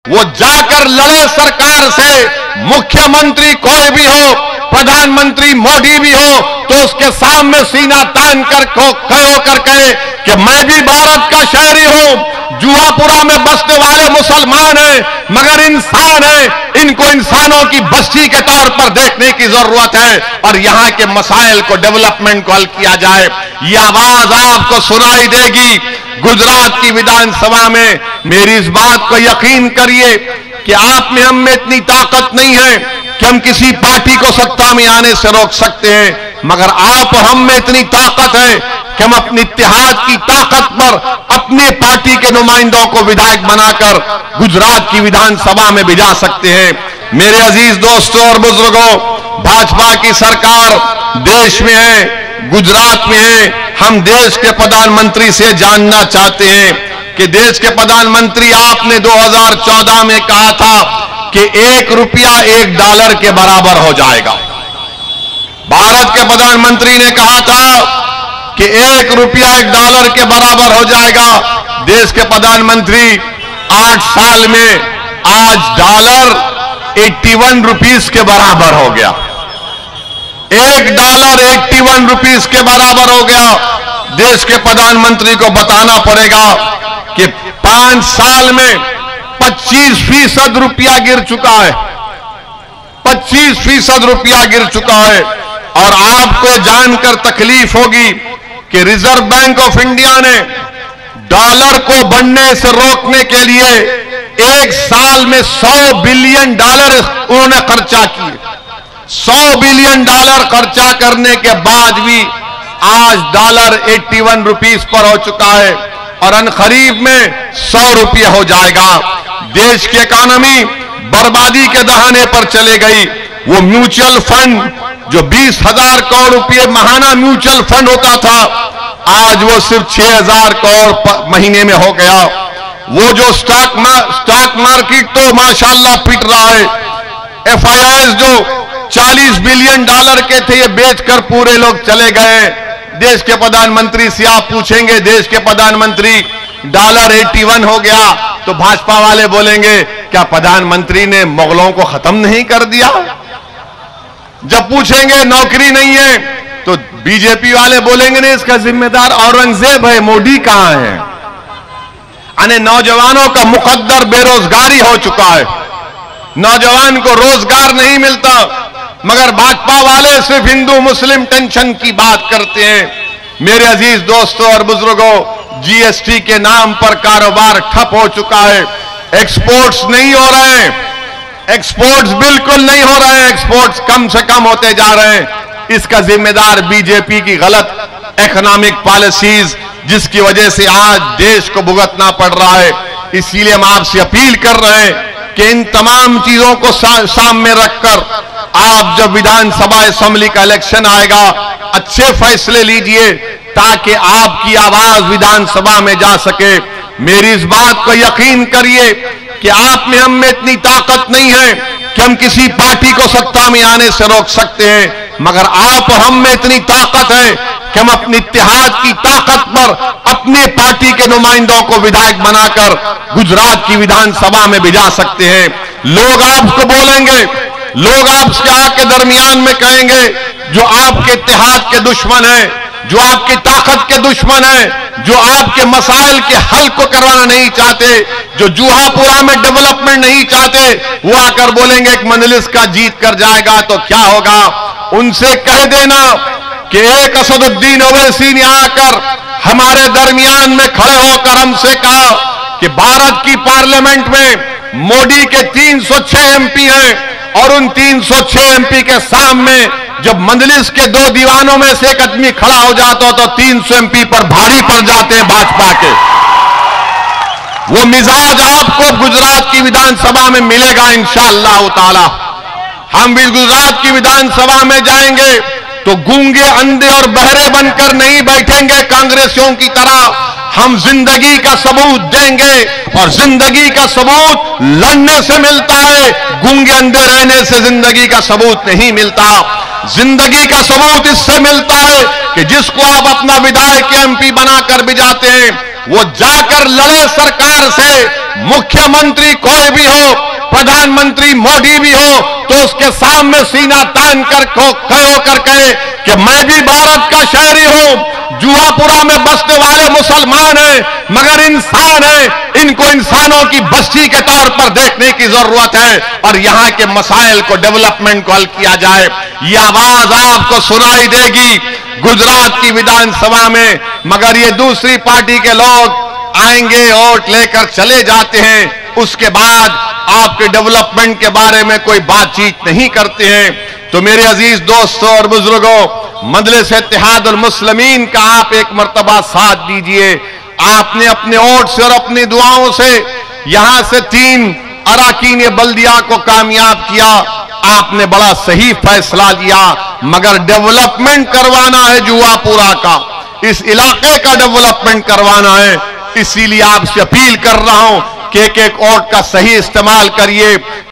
वो जाकर लड़े सरकार से। मुख्यमंत्री कोई भी हो, प्रधानमंत्री मोदी भी हो, तो उसके सामने सीना तान कर खड़े होकर कहे कि मैं भी भारत का शहरी हूं। जुहापुरा में बसने वाले मुसलमान हैं मगर इंसान हैं, इनको इंसानों की बस्ती के तौर पर देखने की जरूरत है और यहां के मसाइल को, डेवलपमेंट को हल किया जाए। यह आवाज आपको सुनाई देगी गुजरात की विधानसभा में। मेरी इस बात को यकीन करिए कि आप में हम में इतनी ताकत नहीं है कि हम किसी पार्टी को सत्ता में आने से रोक सकते हैं, मगर आप और हम में इतनी ताकत है कि हम अपनी इत्तेहाद की ताकत पर अपने पार्टी के नुमाइंदों को विधायक बनाकर गुजरात की विधानसभा में भिजा सकते हैं। मेरे अजीज दोस्तों और बुजुर्गों, भाजपा की सरकार देश में है, गुजरात में है। हम देश के प्रधानमंत्री से जानना चाहते हैं कि देश के प्रधानमंत्री, आपने 2014 में कहा था कि $1 $1 के बराबर हो जाएगा। भारत के प्रधानमंत्री ने कहा था कि $1 $1 के बराबर हो जाएगा। देश के प्रधानमंत्री 8 साल में आज डॉलर 81 रुपीस के बराबर हो गया। $1 81 के बराबर हो गया। देश के प्रधानमंत्री को बताना पड़ेगा कि 5 साल में 25% रुपया गिर चुका है। 25% रुपया गिर चुका है। और आपको जानकर तकलीफ होगी कि रिजर्व बैंक ऑफ इंडिया ने डॉलर को बढ़ने से रोकने के लिए 1 साल में $100 बिलियन उन्होंने खर्चा किए। $100 बिलियन खर्चा करने के बाद भी आज डॉलर 81 रुपीस पर हो चुका है और अनकरीब में $100 हो जाएगा। देश की इकोनॉमी बर्बादी के दहाने पर चले गई। वो म्यूचुअल फंड जो 20,000 करोड़ रुपए महाना म्यूचुअल फंड होता था, आज वो सिर्फ 6,000 करोड़ महीने में हो गया। वो जो स्टॉक मार्केट तो माशाल्लाह पिट रहा है। FIIs जो $40 बिलियन के थे, ये बेचकर पूरे लोग चले गए। देश के प्रधानमंत्री से आप पूछेंगे, देश के प्रधानमंत्री डॉलर 81 हो गया, तो भाजपा वाले बोलेंगे क्या प्रधानमंत्री ने मुगलों को खत्म नहीं कर दिया? जब पूछेंगे नौकरी नहीं है तो बीजेपी वाले बोलेंगे नहीं, इसका जिम्मेदार औरंगजेब है, मोदी कहां है? यानी नौजवानों का मुकद्दर बेरोजगारी हो चुका है। नौजवान को रोजगार नहीं मिलता, मगर भाजपा वाले सिर्फ हिंदू मुस्लिम टेंशन की बात करते हैं। मेरे अजीज दोस्तों और बुजुर्गों, GST के नाम पर कारोबार ठप हो चुका है। एक्सपोर्ट्स नहीं हो रहे हैं, एक्सपोर्ट्स बिल्कुल नहीं हो रहे हैं, एक्सपोर्ट्स कम से कम होते जा रहे हैं। इसका जिम्मेदार बीजेपी की गलत इकोनॉमिक पॉलिसीज, जिसकी वजह से आज देश को भुगतना पड़ रहा है। इसीलिए हम आपसे अपील कर रहे हैं कि इन तमाम चीजों को सामने रखकर आप जब विधानसभा असेंबली का इलेक्शन आएगा, अच्छे फैसले लीजिए ताकि आपकी आवाज विधानसभा में जा सके। मेरी इस बात को यकीन करिए कि आप में हम में इतनी ताकत नहीं है कि हम किसी पार्टी को सत्ता में आने से रोक सकते हैं, मगर आप और हम में इतनी ताकत है कि हम अपनी इत्तेहाद की ताकत पर अपने पार्टी के नुमाइंदों को विधायक बनाकर गुजरात की विधानसभा में भिजा सकते हैं। लोग आपको बोलेंगे, लोग आपके आके दरमियान में कहेंगे जो आपके इत्तेहाद के दुश्मन हैं, जो आपकी ताकत के दुश्मन हैं, जो आपके मसाइल के हल को करवाना नहीं चाहते, जो जुहापुरा में डेवलपमेंट नहीं चाहते, वो आकर बोलेंगे एक मजलिस का जीत कर जाएगा तो क्या होगा। उनसे कह देना कि एक असदुद्दीन ओवैसी ने आकर हमारे दरमियान में खड़े होकर हमसे कहा कि भारत की पार्लियामेंट में मोदी के 306 MP हैं और उन 306 MP के सामने जब मजलिस के 2 दीवानों में से एक आदमी खड़ा हो जाता तो 300 MP पर भारी पड़ जाते हैं भाजपा के। वो मिजाज आपको गुजरात की विधानसभा में मिलेगा इंशाअल्लाह ताला। हम भी गुजरात की विधानसभा में जाएंगे तो गूंगे, अंधे और बहरे बनकर नहीं बैठेंगे कांग्रेसियों की तरह। हम जिंदगी का सबूत देंगे और जिंदगी का सबूत लड़ने से मिलता है, गूंगे अंधे रहने से जिंदगी का सबूत नहीं मिलता। जिंदगी का सबूत इससे मिलता है कि जिसको आप अपना विधायक MP बनाकर भिजाते हैं वो जाकर लड़े सरकार से। मुख्यमंत्री कोई भी हो, प्रधानमंत्री मोदी भी हो, तो उसके सामने सीना तान कर खड़े होकर कहे कि मैं भी भारत का शहरी हूं, जुआपुरा में बसने वाले मुसलमान हैं मगर इंसान हैं, इनको इंसानों की बस्ती के तौर पर देखने की जरूरत है और यहां के मसाइल को, डेवलपमेंट को हल किया जाए। यह आवाज आपको सुनाई देगी गुजरात की विधानसभा में, मगर ये दूसरी पार्टी के लोग आएंगे, वोट लेकर चले जाते हैं, उसके बाद आपके डेवलपमेंट के बारे में कोई बातचीत नहीं करते हैं। तो मेरे अजीज दोस्तों और बुजुर्गों, मजलिस इत्तेहादुल मुस्लिमीन का आप एक मर्तबा साथ दीजिए। आपने अपने वोट से और अपनी दुआओं से यहां से 3 अराकीन बल्दिया को कामयाब किया। आपने बड़ा सही फैसला लिया, मगर डेवलपमेंट करवाना है जुआपुरा का, इस इलाके का डेवलपमेंट करवाना है। इसीलिए आपसे अपील कर रहा हूं कि एक वोट का सही इस्तेमाल करिए।